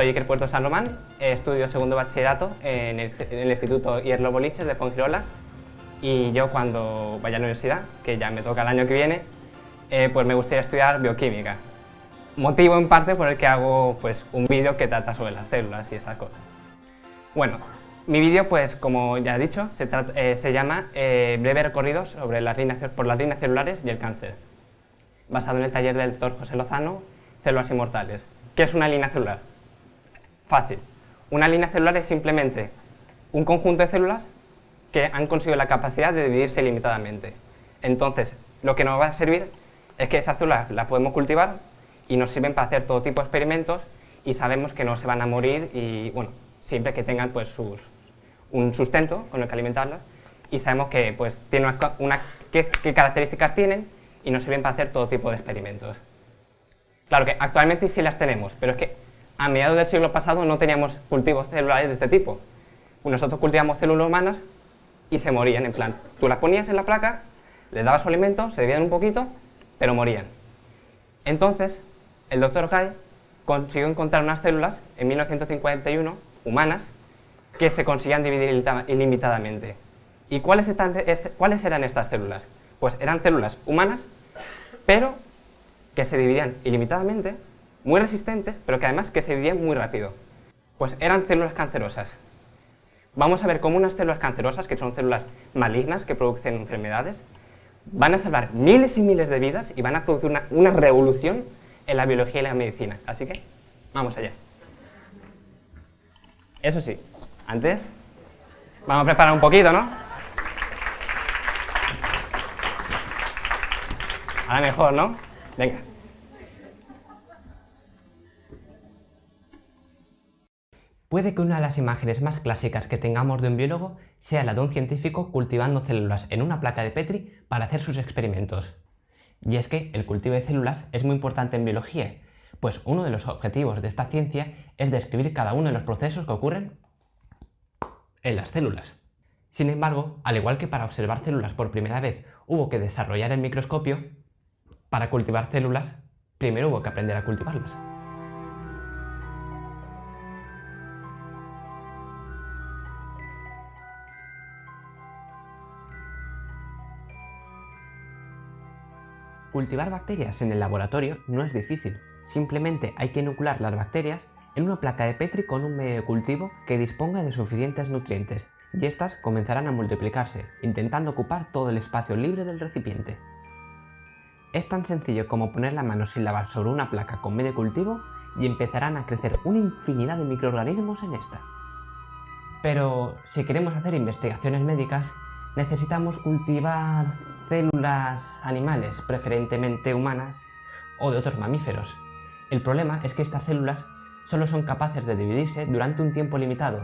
soy Iker Puerto San Román, estudio segundo bachillerato en el Instituto Ierlo Boliches de Fuengirola, y yo cuando vaya a la universidad, que ya me toca el año que viene, pues me gustaría estudiar bioquímica. Motivo en parte por el que hago pues, un vídeo que trata sobre las células y estas cosas. Bueno, mi vídeo, pues como ya he dicho, se llama Breve recorrido sobre por las líneas celulares y el cáncer, basado en el taller del doctor José Lozano, Células Inmortales. ¿Qué es una línea celular? Fácil. Una línea celular es simplemente un conjunto de células que han conseguido la capacidad de dividirse ilimitadamente. Entonces, lo que nos va a servir es que esas células las podemos cultivar y nos sirven para hacer todo tipo de experimentos y sabemos que no se van a morir y, bueno, siempre que tengan pues, un sustento con el que alimentarlas y sabemos que pues, tienen qué características tienen y nos sirven para hacer todo tipo de experimentos. Claro que actualmente sí las tenemos, pero es que a mediados del siglo pasado no teníamos cultivos celulares de este tipo. Nosotros cultivamos células humanas y se morían, en plan, tú las ponías en la placa, les dabas su alimento, se dividían un poquito, pero morían. Entonces, el Dr. Guy consiguió encontrar unas células en 1951, humanas, que se conseguían dividir ilimitadamente. ¿Y cuáles eran estas células? Pues eran células humanas, pero que se dividían ilimitadamente, muy resistentes, pero que además que se dividían muy rápido. Pues eran células cancerosas. Vamos a ver cómo unas células cancerosas, que son células malignas que producen enfermedades, van a salvar miles y miles de vidas y van a producir una revolución en la biología y la medicina. Así que, vamos allá. Eso sí, antes, vamos a preparar un poquito, ¿no? Ahora mejor, ¿no? Venga. Puede que una de las imágenes más clásicas que tengamos de un biólogo sea la de un científico cultivando células en una placa de Petri para hacer sus experimentos. Y es que el cultivo de células es muy importante en biología, pues uno de los objetivos de esta ciencia es describir cada uno de los procesos que ocurren en las células. Sin embargo, al igual que para observar células por primera vez hubo que desarrollar el microscopio, para cultivar células primero hubo que aprender a cultivarlas. Cultivar bacterias en el laboratorio no es difícil, simplemente hay que inocular las bacterias en una placa de Petri con un medio de cultivo que disponga de suficientes nutrientes, y éstas comenzarán a multiplicarse, intentando ocupar todo el espacio libre del recipiente. Es tan sencillo como poner la mano sin lavar sobre una placa con medio de cultivo y empezarán a crecer una infinidad de microorganismos en esta. Pero si queremos hacer investigaciones médicas, necesitamos cultivar células animales, preferentemente humanas, o de otros mamíferos. El problema es que estas células solo son capaces de dividirse durante un tiempo limitado,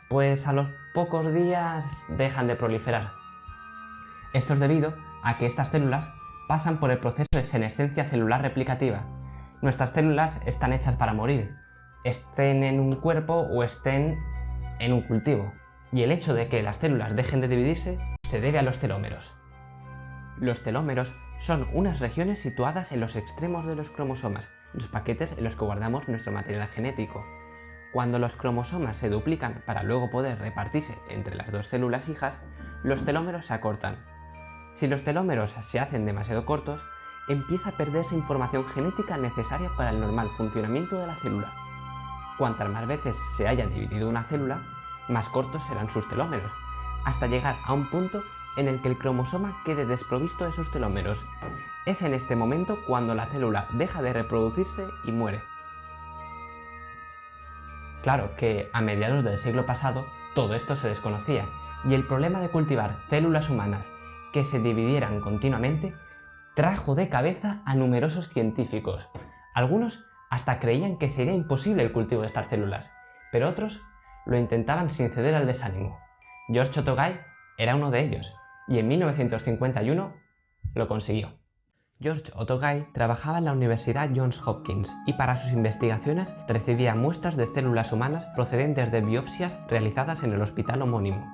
pues a los pocos días dejan de proliferar. Esto es debido a que estas células pasan por el proceso de senescencia celular replicativa. Nuestras células están hechas para morir, estén en un cuerpo o estén en un cultivo, y el hecho de que las células dejen de dividirse se debe a los telómeros. Los telómeros son unas regiones situadas en los extremos de los cromosomas, los paquetes en los que guardamos nuestro material genético. Cuando los cromosomas se duplican para luego poder repartirse entre las dos células hijas, los telómeros se acortan. Si los telómeros se hacen demasiado cortos, empieza a perderse información genética necesaria para el normal funcionamiento de la célula. Cuantas más veces se haya dividido una célula, más cortos serán sus telómeros, hasta llegar a un punto en el que el cromosoma quede desprovisto de sus telómeros. Es en este momento cuando la célula deja de reproducirse y muere. Claro que a mediados del siglo pasado todo esto se desconocía, y el problema de cultivar células humanas que se dividieran continuamente trajo de cabeza a numerosos científicos. Algunos hasta creían que sería imposible el cultivo de estas células, pero otros lo intentaban sin ceder al desánimo. George Otto Guy era uno de ellos, y en 1951 lo consiguió. George Otto Guy trabajaba en la Universidad Johns Hopkins y para sus investigaciones recibía muestras de células humanas procedentes de biopsias realizadas en el hospital homónimo.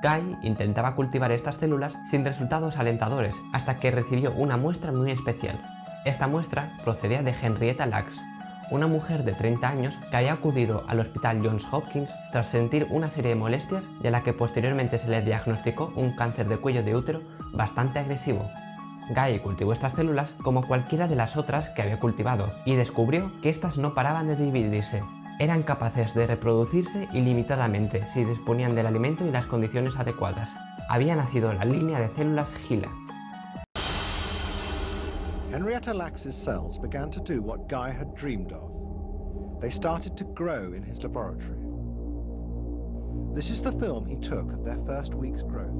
Guy intentaba cultivar estas células sin resultados alentadores hasta que recibió una muestra muy especial. Esta muestra procedía de Henrietta Lacks, una mujer de 30 años que había acudido al hospital Johns Hopkins tras sentir una serie de molestias y a la que posteriormente se le diagnosticó un cáncer de cuello de útero bastante agresivo. Guy cultivó estas células como cualquiera de las otras que había cultivado y descubrió que estas no paraban de dividirse. Eran capaces de reproducirse ilimitadamente si disponían del alimento y las condiciones adecuadas. Había nacido la línea de células HeLa. Henrietta Lacks' cells began to do what Guy had dreamed of. They started to grow in his laboratory. This is the film he took of their first week's growth.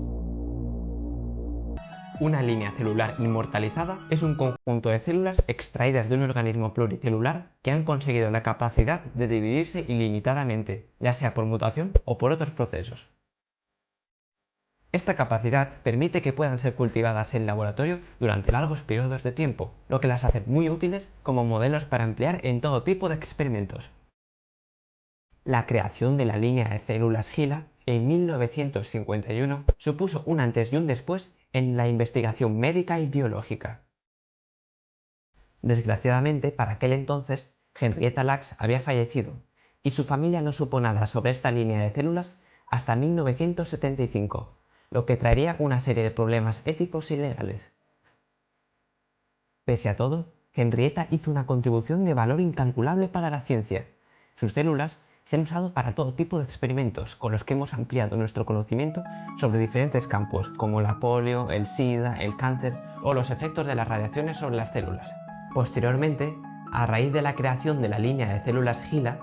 Una línea celular inmortalizada es un conjunto de células extraídas de un organismo pluricelular que han conseguido la capacidad de dividirse ilimitadamente, ya sea por mutación o por otros procesos. Esta capacidad permite que puedan ser cultivadas en laboratorio durante largos periodos de tiempo, lo que las hace muy útiles como modelos para emplear en todo tipo de experimentos. La creación de la línea de células HeLa en 1951 supuso un antes y un después en la investigación médica y biológica. Desgraciadamente, para aquel entonces, Henrietta Lacks había fallecido, y su familia no supo nada sobre esta línea de células hasta 1975, lo que traería una serie de problemas éticos y legales. Pese a todo, Henrietta hizo una contribución de valor incalculable para la ciencia. Sus células se han usado para todo tipo de experimentos con los que hemos ampliado nuestro conocimiento sobre diferentes campos como la polio, el SIDA, el cáncer o los efectos de las radiaciones sobre las células. Posteriormente, a raíz de la creación de la línea de células HeLa,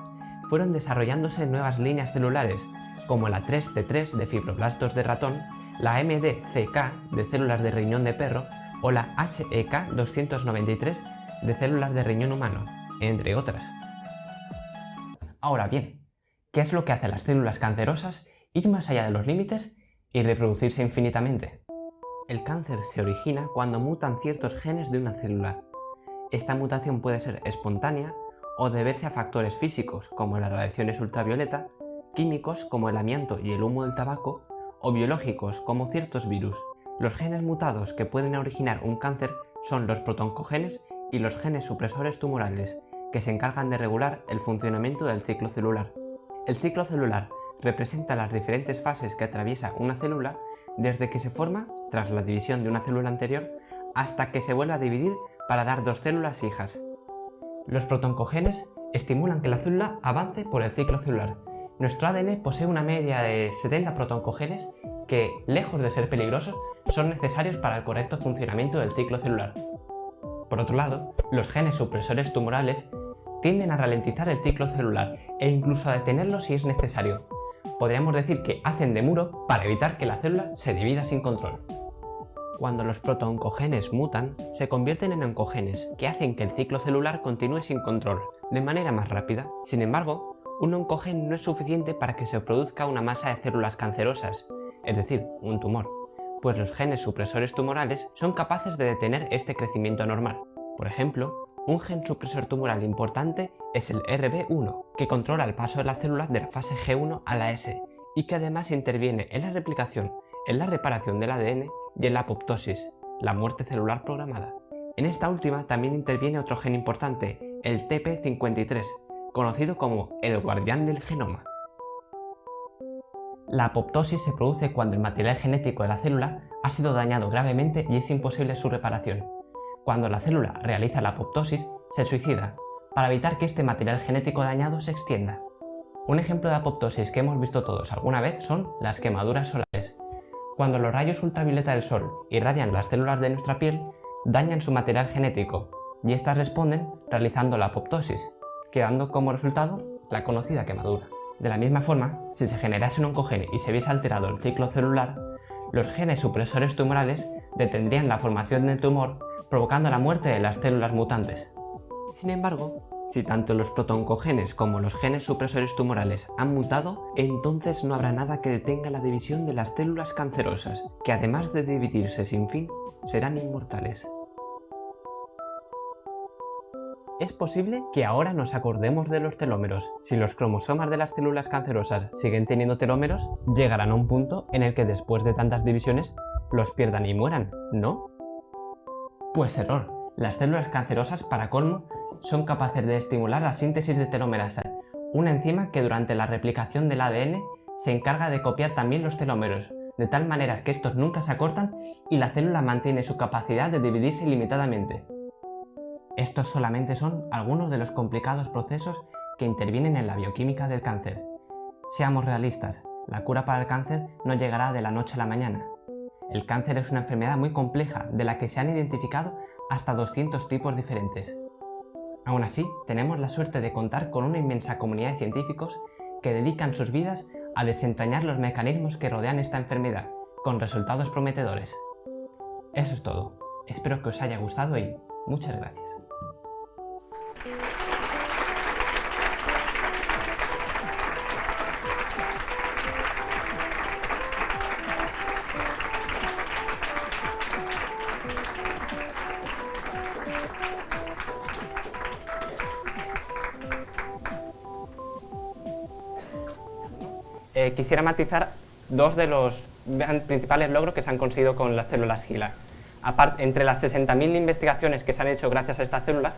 fueron desarrollándose nuevas líneas celulares como la 3T3 de fibroblastos de ratón, la MDCK de células de riñón de perro o la HEK293 de células de riñón humano, entre otras. Ahora bien, ¿qué es lo que hace a las células cancerosas ir más allá de los límites y reproducirse infinitamente? El cáncer se origina cuando mutan ciertos genes de una célula. Esta mutación puede ser espontánea o deberse a factores físicos como las radiaciones ultravioleta, químicos como el amianto y el humo del tabaco, o biológicos como ciertos virus. Los genes mutados que pueden originar un cáncer son los protoncogenes y los genes supresores tumorales, que se encargan de regular el funcionamiento del ciclo celular. El ciclo celular representa las diferentes fases que atraviesa una célula desde que se forma, tras la división de una célula anterior, hasta que se vuelve a dividir para dar dos células hijas. Los protoncogenes estimulan que la célula avance por el ciclo celular. Nuestro ADN posee una media de 70 protoncogenes que, lejos de ser peligrosos, son necesarios para el correcto funcionamiento del ciclo celular. Por otro lado, los genes supresores tumorales tienden a ralentizar el ciclo celular e incluso a detenerlo si es necesario. Podríamos decir que hacen de muro para evitar que la célula se divida sin control. Cuando los protoncogenes mutan, se convierten en oncogenes, que hacen que el ciclo celular continúe sin control, de manera más rápida. Sin embargo, un oncogen no es suficiente para que se produzca una masa de células cancerosas, es decir, un tumor, pues los genes supresores tumorales son capaces de detener este crecimiento anormal. Por ejemplo, un gen supresor tumoral importante es el RB1, que controla el paso de la célula de la fase G1 a la S, y que además interviene en la replicación, en la reparación del ADN y en la apoptosis, la muerte celular programada. En esta última también interviene otro gen importante, el TP53, conocido como el guardián del genoma. La apoptosis se produce cuando el material genético de la célula ha sido dañado gravemente y es imposible su reparación. Cuando la célula realiza la apoptosis, se suicida, para evitar que este material genético dañado se extienda. Un ejemplo de apoptosis que hemos visto todos alguna vez son las quemaduras solares. Cuando los rayos ultravioleta del sol irradian las células de nuestra piel, dañan su material genético, y estas responden realizando la apoptosis, quedando como resultado la conocida quemadura. De la misma forma, si se generase un oncogene y se viese alterado el ciclo celular, los genes supresores tumorales detendrían la formación del tumor, provocando la muerte de las células mutantes. Sin embargo, si tanto los protoncogenes como los genes supresores tumorales han mutado, entonces no habrá nada que detenga la división de las células cancerosas, que además de dividirse sin fin, serán inmortales. Es posible que ahora nos acordemos de los telómeros. Si los cromosomas de las células cancerosas siguen teniendo telómeros, llegarán a un punto en el que después de tantas divisiones los pierdan y mueran, ¿no? Pues error. Las células cancerosas, para colmo, son capaces de estimular la síntesis de telomerasa, una enzima que durante la replicación del ADN se encarga de copiar también los telómeros, de tal manera que estos nunca se acortan y la célula mantiene su capacidad de dividirse ilimitadamente. Estos solamente son algunos de los complicados procesos que intervienen en la bioquímica del cáncer. Seamos realistas, la cura para el cáncer no llegará de la noche a la mañana. El cáncer es una enfermedad muy compleja de la que se han identificado hasta 200 tipos diferentes. Aún así, tenemos la suerte de contar con una inmensa comunidad de científicos que dedican sus vidas a desentrañar los mecanismos que rodean esta enfermedad, con resultados prometedores. Eso es todo. Espero que os haya gustado y muchas gracias. Quisiera matizar dos de los principales logros que se han conseguido con las células HeLa. Entre las 60.000 investigaciones que se han hecho gracias a estas células,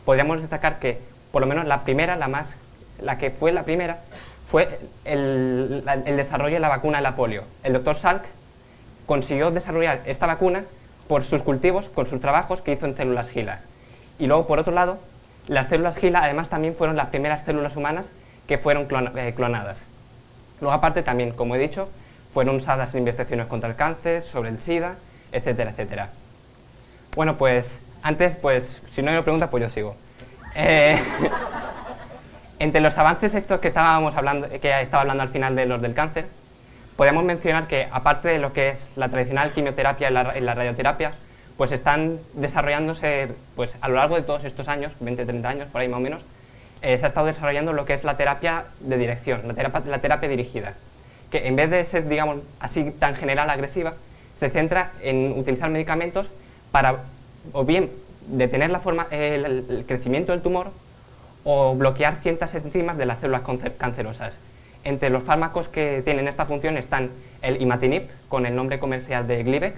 podríamos destacar que, por lo menos la primera, la que fue la primera, fue el desarrollo de la vacuna de la polio. El doctor Salk consiguió desarrollar esta vacuna por sus cultivos, con sus trabajos que hizo en células HeLa. Y luego, por otro lado, las células HeLa además también fueron las primeras células humanas que fueron clonadas. Luego, aparte, también, como he dicho, fueron usadas en investigaciones contra el cáncer, sobre el SIDA, etcétera, etcétera. Bueno, pues antes, si no hay preguntas, pues yo sigo. Entre los avances estos que estaba hablando al final de los del cáncer, podemos mencionar que, aparte de lo que es la tradicional quimioterapia y la radioterapia, pues están desarrollándose, pues a lo largo de todos estos años, 20, 30 años, por ahí más o menos, se ha estado desarrollando lo que es la terapia de dirección, la terapia dirigida, que en vez de ser, digamos, así tan general, agresiva, se centra en utilizar medicamentos para, o bien, detener el crecimiento del tumor o bloquear ciertas enzimas de las células cancerosas. Entre los fármacos que tienen esta función están el imatinib, con el nombre comercial de Glivec,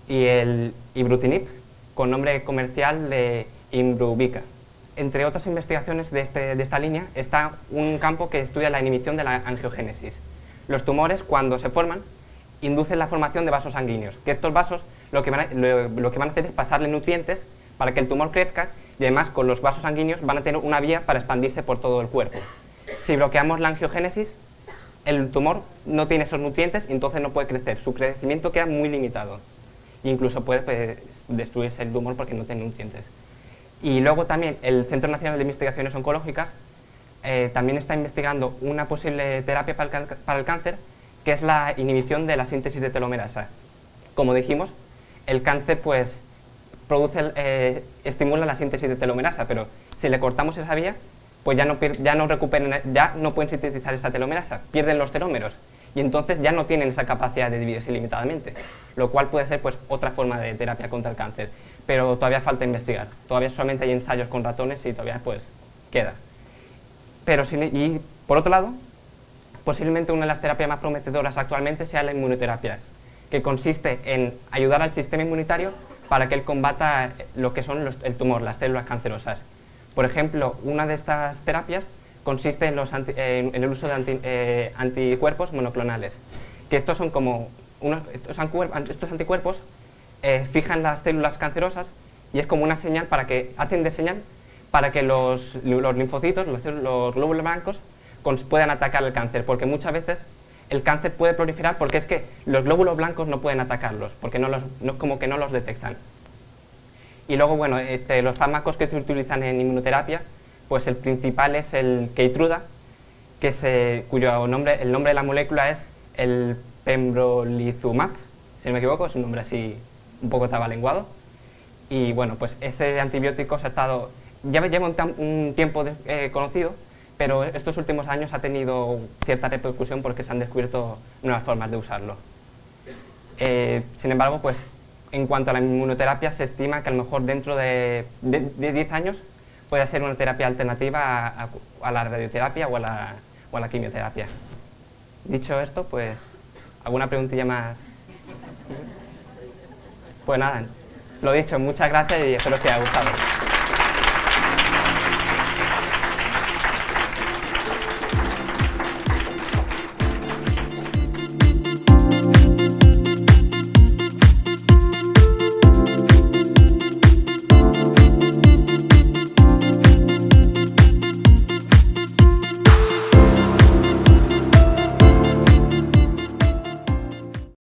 y el ibrutinib, con nombre comercial de Imbruvica. Entre otras investigaciones de esta línea está un campo que estudia la inhibición de la angiogénesis. Los tumores, cuando se forman, inducen la formación de vasos sanguíneos, que estos vasos lo que van a hacer es pasarle nutrientes para que el tumor crezca, y además con los vasos sanguíneos van a tener una vía para expandirse por todo el cuerpo. Si bloqueamos la angiogénesis, el tumor no tiene esos nutrientes y entonces no puede crecer, su crecimiento queda muy limitado. E incluso puede destruirse el tumor porque no tiene nutrientes. Y luego también el Centro Nacional de Investigaciones Oncológicas también está investigando una posible terapia para el cáncer, que es la inhibición de la síntesis de telomerasa. Como dijimos, el cáncer pues estimula la síntesis de telomerasa, pero si le cortamos esa vía, pues ya no pueden sintetizar esa telomerasa, pierden los telómeros y entonces ya no tienen esa capacidad de dividirse ilimitadamente, lo cual puede ser pues otra forma de terapia contra el cáncer. Pero todavía falta investigar. Todavía solamente hay ensayos con ratones y todavía pues queda. Y por otro lado, posiblemente una de las terapias más prometedoras actualmente sea la inmunoterapia, que consiste en ayudar al sistema inmunitario para que él combata lo que son el tumor, las células cancerosas. Por ejemplo, una de estas terapias consiste en el uso de anticuerpos monoclonales, que estos son como estos anticuerpos fijan las células cancerosas y es como una señal hacen de señal para que los linfocitos, los glóbulos blancos, puedan atacar el cáncer, porque muchas veces el cáncer puede proliferar porque es que los glóbulos blancos no pueden atacarlos, porque como que no los detectan. Y luego, bueno, los fármacos que se utilizan en inmunoterapia, pues el principal es el Keytruda, cuyo nombre de la molécula es el pembrolizumab, si no me equivoco, es un nombre así un poco trabalenguado. Y bueno, pues ese antibiótico lleva un tiempo conocido, pero estos últimos años ha tenido cierta repercusión porque se han descubierto nuevas formas de usarlo. Sin embargo, pues en cuanto a la inmunoterapia, se estima que a lo mejor dentro de 10 años puede ser una terapia alternativa a la radioterapia o a la quimioterapia. Dicho esto, pues, ¿alguna preguntilla más? Pues nada, Lo dicho, muchas gracias y espero que os haya gustado.